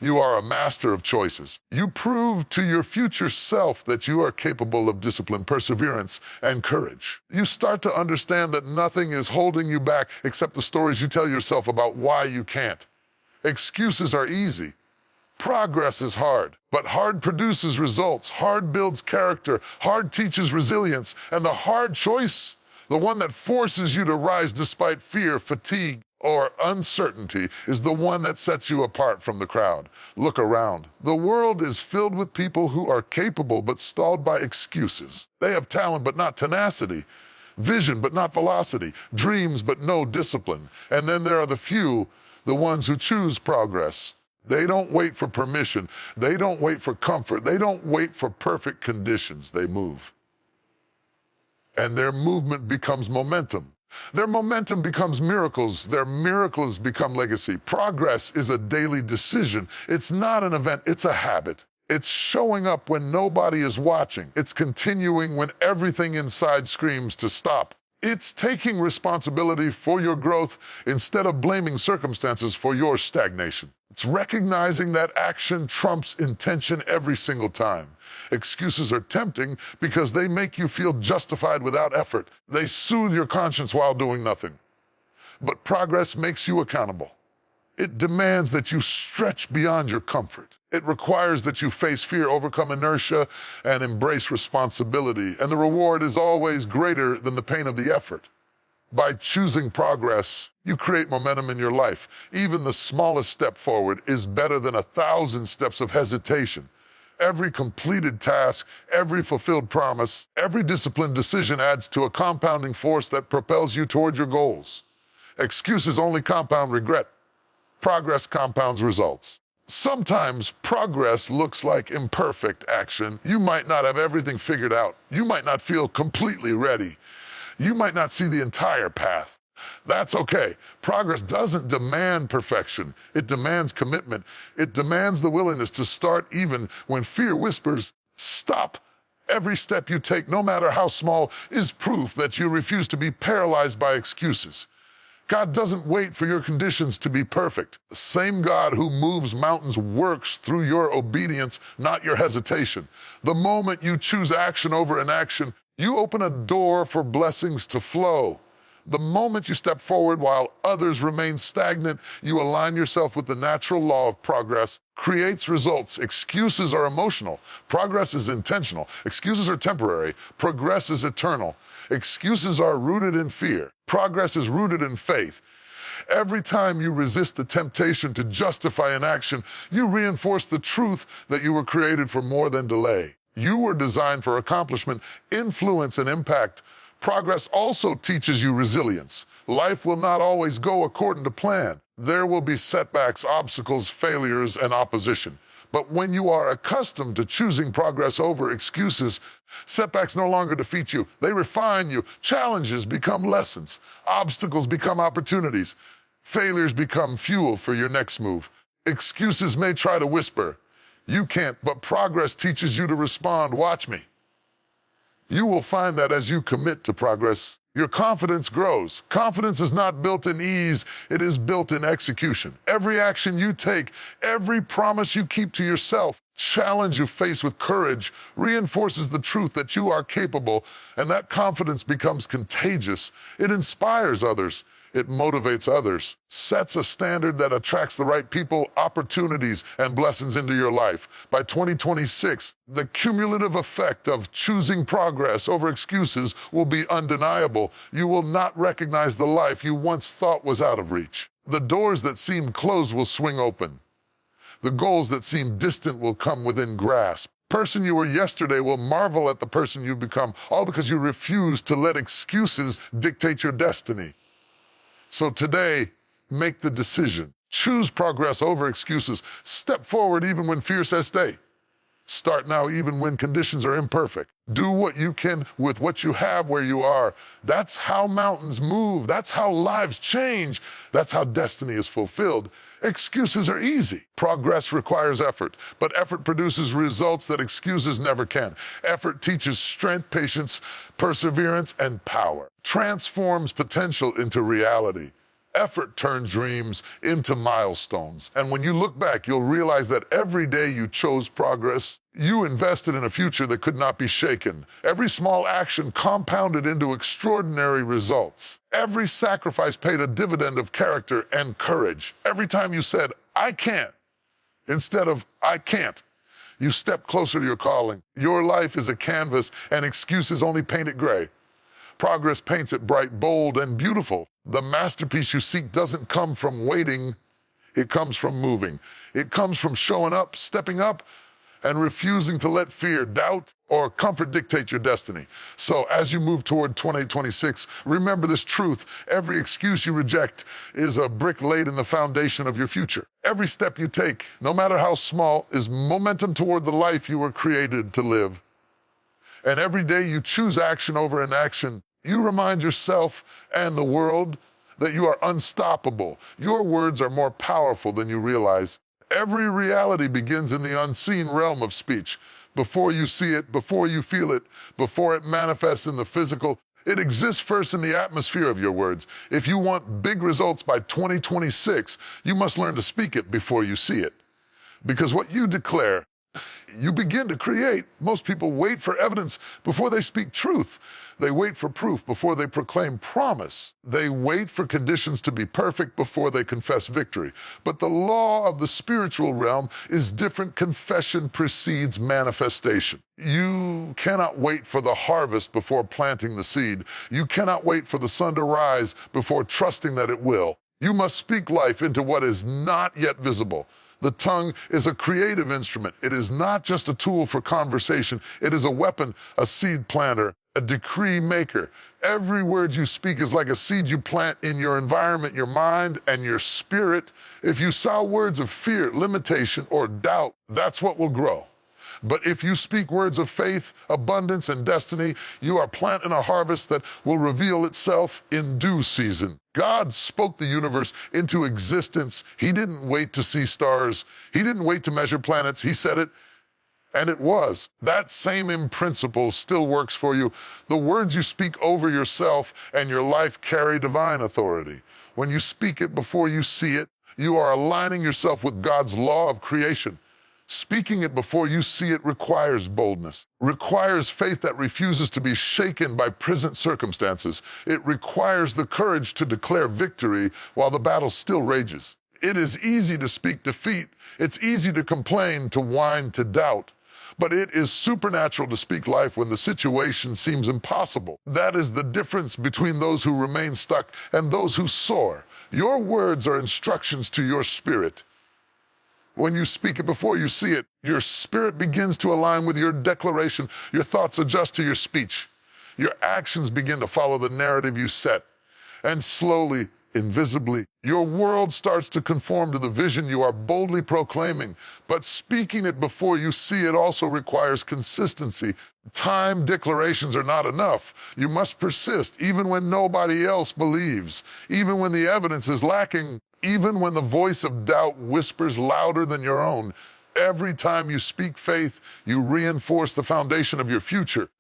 Speaker 1: You are a master of choices. You prove to your future self that you are capable of discipline, perseverance, and courage. You start to understand that nothing is holding you back except the stories you tell yourself about why you can't. Excuses are easy. Progress is hard, but hard produces results. Hard builds character. Hard teaches resilience. And the hard choice, the one that forces you to rise despite fear, fatigue, or uncertainty, is the one that sets you apart from the crowd. Look around. The world is filled with people who are capable but stalled by excuses. They have talent but not tenacity, vision but not velocity, dreams but no discipline. And then there are the few, the ones who choose progress. They don't wait for permission. They don't wait for comfort. They don't wait for perfect conditions. They move. And their movement becomes momentum. Their momentum becomes miracles. Their miracles become legacy. Progress is a daily decision. It's not an event. It's a habit. It's showing up when nobody is watching. It's continuing when everything inside screams to stop. It's taking responsibility for your growth instead of blaming circumstances for your stagnation. It's recognizing that action trumps intention every single time. Excuses are tempting because they make you feel justified without effort. They soothe your conscience while doing nothing. But progress makes you accountable. It demands that you stretch beyond your comfort. It requires that you face fear, overcome inertia, and embrace responsibility. And the reward is always greater than the pain of the effort. By choosing progress, you create momentum in your life. Even the smallest step forward is better than 1,000 steps of hesitation. Every completed task, every fulfilled promise, every disciplined decision adds to a compounding force that propels you toward your goals. Excuses only compound regret. Progress compounds results. Sometimes progress looks like imperfect action. You might not have everything figured out. You might not feel completely ready. You might not see the entire path. That's okay. Progress doesn't demand perfection. It demands commitment. It demands the willingness to start even when fear whispers, stop. Every step you take, no matter how small, is proof that you refuse to be paralyzed by excuses. God doesn't wait for your conditions to be perfect. The same God who moves mountains works through your obedience, not your hesitation. The moment you choose action over inaction, you open a door for blessings to flow. The moment you step forward while others remain stagnant, you align yourself with the natural law of progress, creates results. Excuses are emotional. Progress is intentional. Excuses are temporary. Progress is eternal. Excuses are rooted in fear. Progress is rooted in faith. Every time you resist the temptation to justify an action, you reinforce the truth that you were created for more than delay. You were designed for accomplishment, influence, and impact. Progress also teaches you resilience. Life will not always go according to plan. There will be setbacks, obstacles, failures, and opposition. But when you are accustomed to choosing progress over excuses, setbacks no longer defeat you. They refine you. Challenges become lessons. Obstacles become opportunities. Failures become fuel for your next move. Excuses may try to whisper, "You can't," but progress teaches you to respond. Watch me. You will find that as you commit to progress, your confidence grows. Confidence is not built in ease, it is built in execution. Every action you take, every promise you keep to yourself, challenge you face with courage, reinforces the truth that you are capable, and that confidence becomes contagious. It inspires others. It motivates others, sets a standard that attracts the right people, opportunities, and blessings into your life. By 2026, the cumulative effect of choosing progress over excuses will be undeniable. You will not recognize the life you once thought was out of reach. The doors that seemed closed will swing open. The goals that seemed distant will come within grasp. Person you were yesterday will marvel at the person you've become, all because you refuse to let excuses dictate your destiny. So today, make the decision. Choose progress over excuses. Step forward even when fear says stay. Start now even when conditions are imperfect. Do what you can with what you have where you are. That's how mountains move. That's how lives change. That's how destiny is fulfilled. Excuses are easy. Progress requires effort, but effort produces results that excuses never can. Effort teaches strength, patience, perseverance, and power. Transforms potential into reality. Effort turns dreams into milestones. And when you look back, you'll realize that every day you chose progress, you invested in a future that could not be shaken. Every small action compounded into extraordinary results. Every sacrifice paid a dividend of character and courage. Every time you said, "I can't," instead of "I can't," you stepped closer to your calling. Your life is a canvas, and excuses only paint it gray. Progress paints it bright, bold, and beautiful. The masterpiece you seek doesn't come from waiting. It comes from moving. It comes from showing up, stepping up, and refusing to let fear, doubt, or comfort dictate your destiny. So as you move toward 2026, remember this truth. Every excuse you reject is a brick laid in the foundation of your future. Every step you take, no matter how small, is momentum toward the life you were created to live. And every day you choose action over inaction, you remind yourself and the world that you are unstoppable. Your words are more powerful than you realize. Every reality begins in the unseen realm of speech. Before you see it, before you feel it, before it manifests in the physical, It exists first in the atmosphere of your words. If you want big results by 2026, you must learn to speak it before you see it. Because what you declare, you begin to create. Most people wait for evidence before they speak truth. They wait for proof before they proclaim promise. They wait for conditions to be perfect before they confess victory. But the law of the spiritual realm is different. Confession precedes manifestation. You cannot wait for the harvest before planting the seed. You cannot wait for the sun to rise before trusting that it will. You must speak life into what is not yet visible. The tongue is a creative instrument. It is not just a tool for conversation. It is a weapon, a seed planter, a decree maker. Every word you speak is like a seed you plant in your environment, your mind, and your spirit. If you sow words of fear, limitation, or doubt, that's what will grow. But if you speak words of faith, abundance, and destiny, you are planting a harvest that will reveal itself in due season. God spoke the universe into existence. He didn't wait to see stars. He didn't wait to measure planets. He said it, and it was. That same principle still works for you. The words you speak over yourself and your life carry divine authority. When you speak it before you see it, you are aligning yourself with God's law of creation. Speaking it before you see it requires boldness, requires faith that refuses to be shaken by present circumstances. It requires the courage to declare victory while the battle still rages. It is easy to speak defeat. It's easy to complain, to whine, to doubt. But it is supernatural to speak life when the situation seems impossible. That is the difference between those who remain stuck and those who soar. Your words are instructions to your spirit. When you speak it before you see it, your spirit begins to align with your declaration. Your thoughts adjust to your speech. Your actions begin to follow the narrative you set. And slowly, invisibly, your world starts to conform to the vision you are boldly proclaiming. But speaking it before you see it also requires consistency. Time declarations are not enough. You must persist, even when nobody else believes, even when the evidence is lacking, even when the voice of doubt whispers louder than your own. Every time you speak faith, you reinforce the foundation of your future.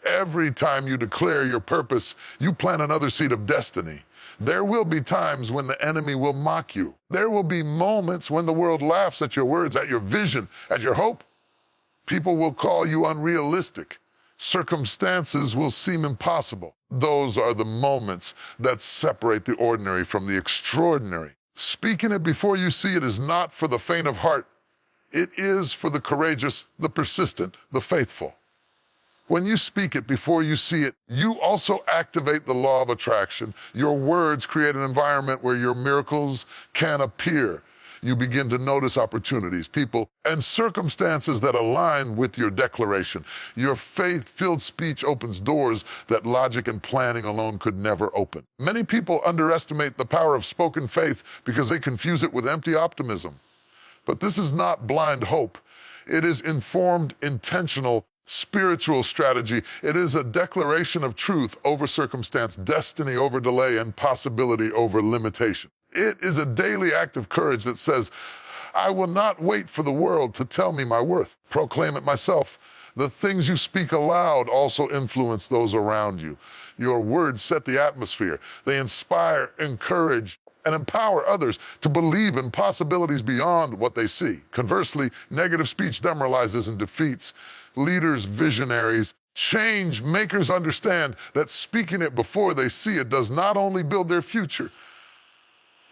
Speaker 1: Every time you declare your purpose, you plant another seed of destiny. There will be times when the enemy will mock you. There will be moments when the world laughs at your words, at your vision, at your hope. People will call you unrealistic. Circumstances will seem impossible. Those are the moments that separate the ordinary from the extraordinary. Speaking it before you see it is not for the faint of heart. It is for the courageous, the persistent, the faithful. When you speak it before you see it, you also activate the law of attraction. Your words create an environment where your miracles can appear. You begin to notice opportunities, people, and circumstances that align with your declaration. Your faith-filled speech opens doors that logic and planning alone could never open. Many people underestimate the power of spoken faith because they confuse it with empty optimism. But this is not blind hope. It is informed, intentional, spiritual strategy. It is a declaration of truth over circumstance, destiny over delay, and possibility over limitation. It is a daily act of courage that says, I will not wait for the world to tell me my worth. Proclaim it myself. The things you speak aloud also influence those around you. Your words set the atmosphere. They inspire, encourage, and empower others to believe in possibilities beyond what they see. Conversely, negative speech demoralizes and defeats. Leaders, visionaries, change makers understand that speaking it before they see it does not only build their future,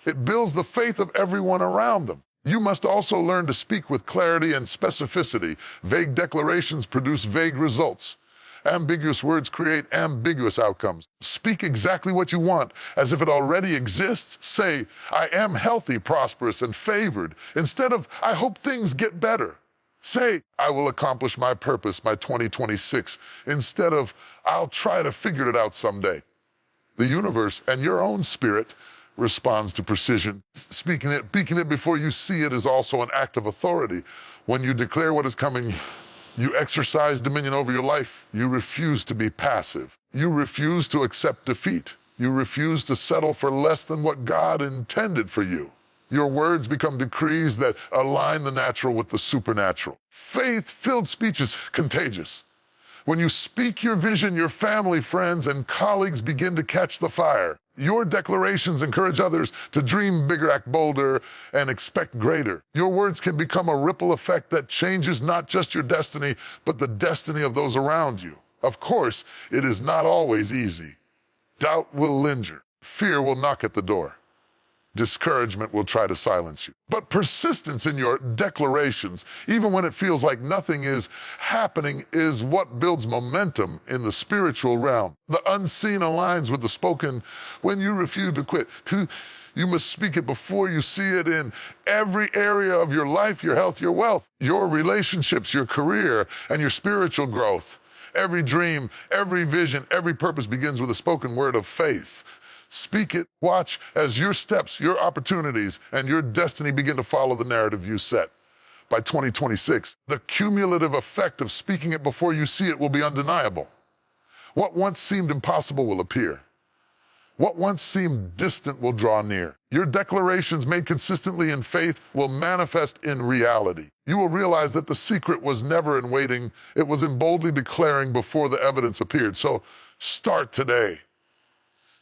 Speaker 1: it builds the faith of everyone around them. You must also learn to speak with clarity and specificity. Vague declarations produce vague results. Ambiguous words create ambiguous outcomes. Speak exactly what you want, as if it already exists. Say, I am healthy, prosperous, and favored, instead of, I hope things get better. Say, I will accomplish my purpose by 2026, instead of, I'll try to figure it out someday. The universe and your own spirit responds to precision. Speaking it before you see it is also an act of authority. When you declare what is coming, you exercise dominion over your life. You refuse to be passive. You refuse to accept defeat. You refuse to settle for less than what God intended for you. Your words become decrees that align the natural with the supernatural. Faith-filled speech is contagious. When you speak your vision, your family, friends, and colleagues begin to catch the fire. Your declarations encourage others to dream bigger, act bolder, and expect greater. Your words can become a ripple effect that changes not just your destiny, but the destiny of those around you. Of course, it is not always easy. Doubt will linger. Fear will knock at the door. Discouragement will try to silence you. But persistence in your declarations, even when it feels like nothing is happening, is what builds momentum in the spiritual realm. The unseen aligns with the spoken. When you refuse to quit, you must speak it before you see it in every area of your life, your health, your wealth, your relationships, your career, and your spiritual growth. Every dream, every vision, every purpose begins with a spoken word of faith. Speak it. Watch as your steps, your opportunities, and your destiny begin to follow the narrative you set. By 2026, the cumulative effect of speaking it before you see it will be undeniable. What once seemed impossible will appear. What once seemed distant will draw near. Your declarations made consistently in faith will manifest in reality. You will realize that the secret was never in waiting, it was in boldly declaring before the evidence appeared. So start today.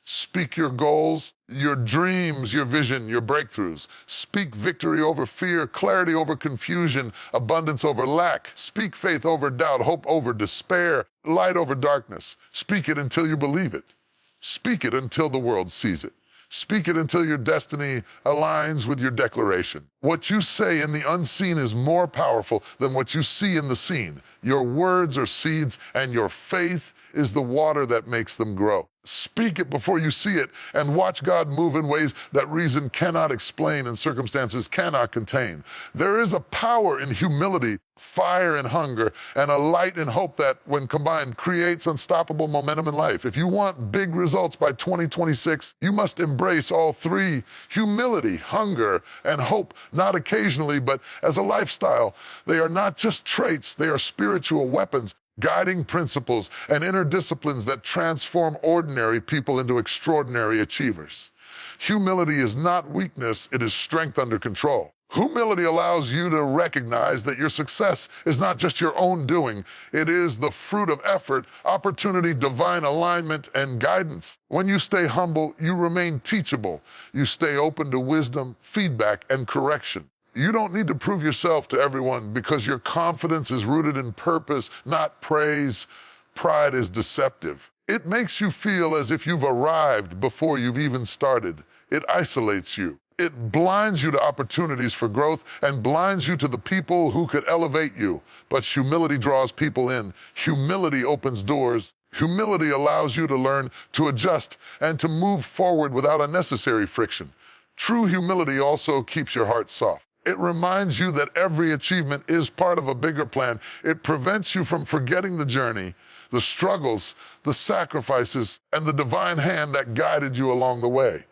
Speaker 1: Speak your goals, your dreams, your vision, your breakthroughs. Speak victory over fear, clarity over confusion, abundance over lack. Speak faith over doubt, hope over despair, light over darkness. Speak it until you believe it. Speak it until the world sees it. Speak it until your destiny aligns with your declaration. What you say in the unseen is more powerful than what you see in the seen. Your words are seeds, and your faith is the water that makes them grow. Speak it before you see it, and watch God move in ways that reason cannot explain and circumstances cannot contain. There is a power in humility, fire in hunger, and a light in hope that, when combined, creates unstoppable momentum in life. If you want big results by 2026, you must embrace all three: humility, hunger, and hope, not occasionally, but as a lifestyle. They are not just traits, they are spiritual weapons, guiding principles and inner disciplines that transform ordinary people into extraordinary achievers. Humility is not weakness, it is strength under control. Humility allows you to recognize that your success is not just your own doing, it is the fruit of effort, opportunity, divine alignment, and guidance. When you stay humble, you remain teachable. You stay open to wisdom, feedback, and correction. You don't need to prove yourself to everyone because your confidence is rooted in purpose, not praise. Pride is deceptive. It makes you feel as if you've arrived before you've even started. It isolates you. It blinds you to opportunities for growth and blinds you to the people who could elevate you. But humility draws people in. Humility opens doors. Humility allows you to learn, to adjust, and to move forward without unnecessary friction. True humility also keeps your heart soft. It reminds you that every achievement is part of a bigger plan. It prevents you from forgetting the journey, the struggles, the sacrifices, and the divine hand that guided you along the way.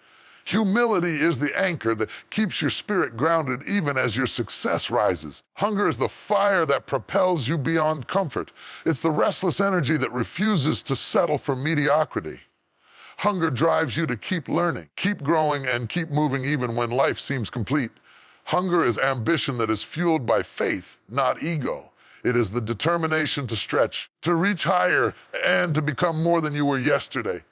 Speaker 1: Humility is the anchor that keeps your spirit grounded even as your success rises. Hunger is the fire that propels you beyond comfort. It's the restless energy that refuses to settle for mediocrity. Hunger drives you to keep learning, keep growing, and keep moving even when life seems complete. Hunger is ambition that is fueled by faith, not ego. It is the determination to stretch, to reach higher, and to become more than you were yesterday.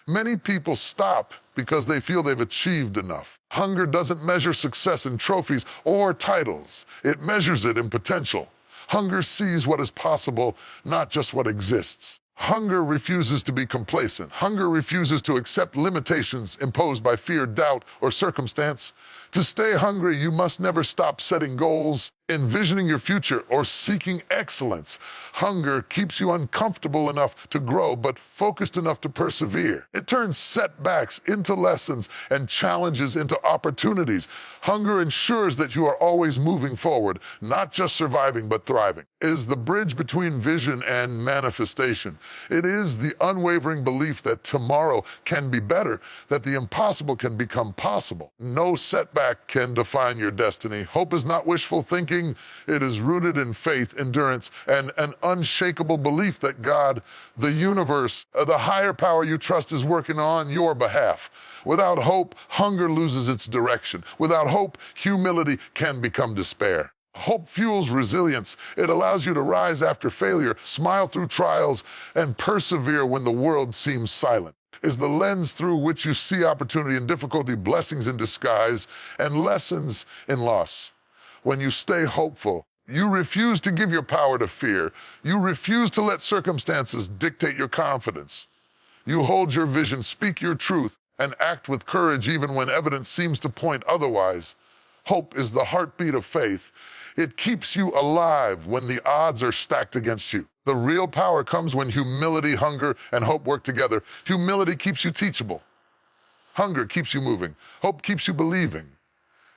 Speaker 1: Many people stop because they feel they've achieved enough. Hunger doesn't measure success in trophies or titles. It measures it in potential. Hunger sees what is possible, not just what exists. Hunger refuses to be complacent. Hunger refuses to accept limitations imposed by fear, doubt, or circumstance. To stay hungry, you must never stop setting goals, envisioning your future, or seeking excellence. Hunger keeps you uncomfortable enough to grow, but focused enough to persevere. It turns setbacks into lessons and challenges into opportunities. Hunger ensures that you are always moving forward, not just surviving, but thriving. It is the bridge between vision and manifestation. It is the unwavering belief that tomorrow can be better, that the impossible can become possible. No setback can define your destiny. Hope is not wishful thinking. It is rooted in faith, endurance, and an unshakable belief that God, the universe, the higher power you trust is working on your behalf. Without hope, hunger loses its direction. Without hope, humility can become despair. Hope fuels resilience. It allows you to rise after failure, smile through trials, and persevere when the world seems silent. Is the lens through which you see opportunity and difficulty, blessings in disguise, and lessons in loss. When you stay hopeful, you refuse to give your power to fear. You refuse to let circumstances dictate your confidence. You hold your vision, speak your truth, and act with courage even when evidence seems to point otherwise. Hope is the heartbeat of faith. It keeps you alive when the odds are stacked against you. The real power comes when humility, hunger, and hope work together. Humility keeps you teachable. Hunger keeps you moving. Hope keeps you believing.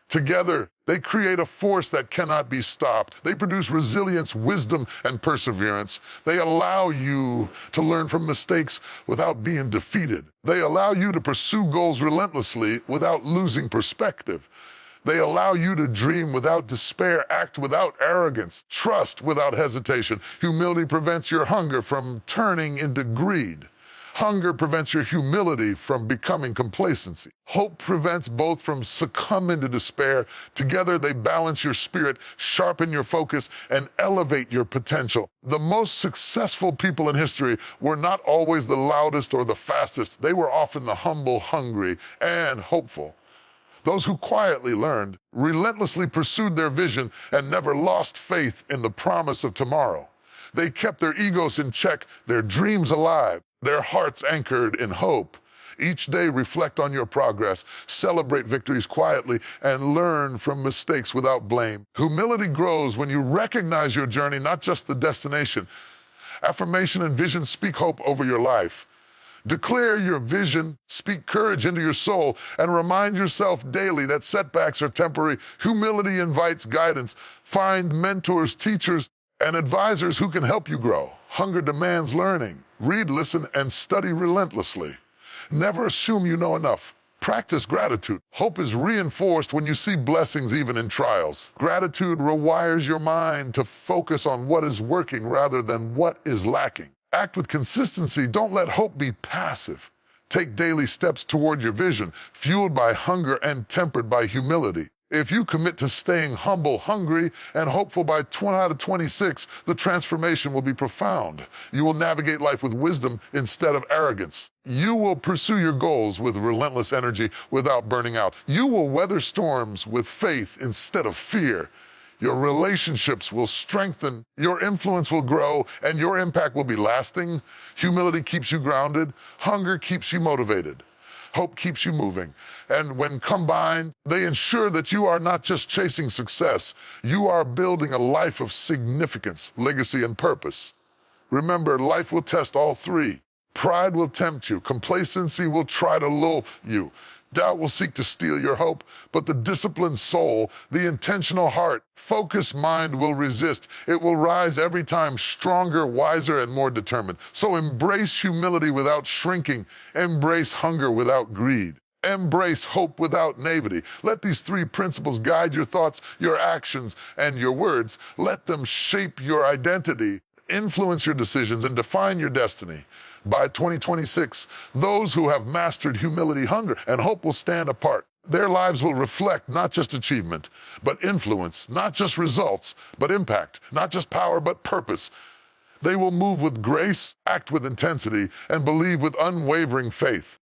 Speaker 1: Together, they create a force that cannot be stopped. They produce resilience, wisdom, and perseverance. They allow you to learn from mistakes without being defeated. They allow you to pursue goals relentlessly without losing perspective. They allow you to dream without despair, act without arrogance, trust without hesitation. Humility prevents your hunger from turning into greed. Hunger prevents your humility from becoming complacency. Hope prevents both from succumbing to despair. Together, they balance your spirit, sharpen your focus, and elevate your potential. The most successful people in history were not always the loudest or the fastest. They were often the humble, hungry, and hopeful. Those who quietly learned, relentlessly pursued their vision, and never lost faith in the promise of tomorrow. They kept their egos in check, their dreams alive, their hearts anchored in hope. Each day reflect on your progress, celebrate victories quietly, and learn from mistakes without blame. Humility grows when you recognize your journey, not just the destination. Affirmation and vision speak hope over your life. Declare your vision, speak courage into your soul, and remind yourself daily that setbacks are temporary. Humility invites guidance. Find mentors, teachers, and advisors who can help you grow. Hunger demands learning. Read, listen, and study relentlessly. Never assume you know enough. Practice gratitude. Hope is reinforced when you see blessings even in trials. Gratitude rewires your mind to focus on what is working rather than what is lacking. Act with consistency. Don't let hope be passive. Take daily steps toward your vision, fueled by hunger and tempered by humility. If you commit to staying humble, hungry, and hopeful by 20 out of 26, the transformation will be profound. You will navigate life with wisdom instead of arrogance. You will pursue your goals with relentless energy without burning out. You will weather storms with faith instead of fear. Your relationships will strengthen, your influence will grow, and your impact will be lasting. Humility keeps you grounded. Hunger keeps you motivated. Hope keeps you moving. And when combined, they ensure that you are not just chasing success, you are building a life of significance, legacy, and purpose. Remember, life will test all three. Pride will tempt you. Complacency will try to lull you. Doubt will seek to steal your hope, but the disciplined soul, the intentional heart, focused mind will resist. It will rise every time stronger, wiser, and more determined. So embrace humility without shrinking. Embrace hunger without greed. Embrace hope without naivety. Let these three principles guide your thoughts, your actions, and your words. Let them shape your identity, influence your decisions, and define your destiny. By 2026, those who have mastered humility, hunger, and hope will stand apart. Their lives will reflect not just achievement, but influence, not just results, but impact, not just power, but purpose. They will move with grace, act with intensity, and believe with unwavering faith.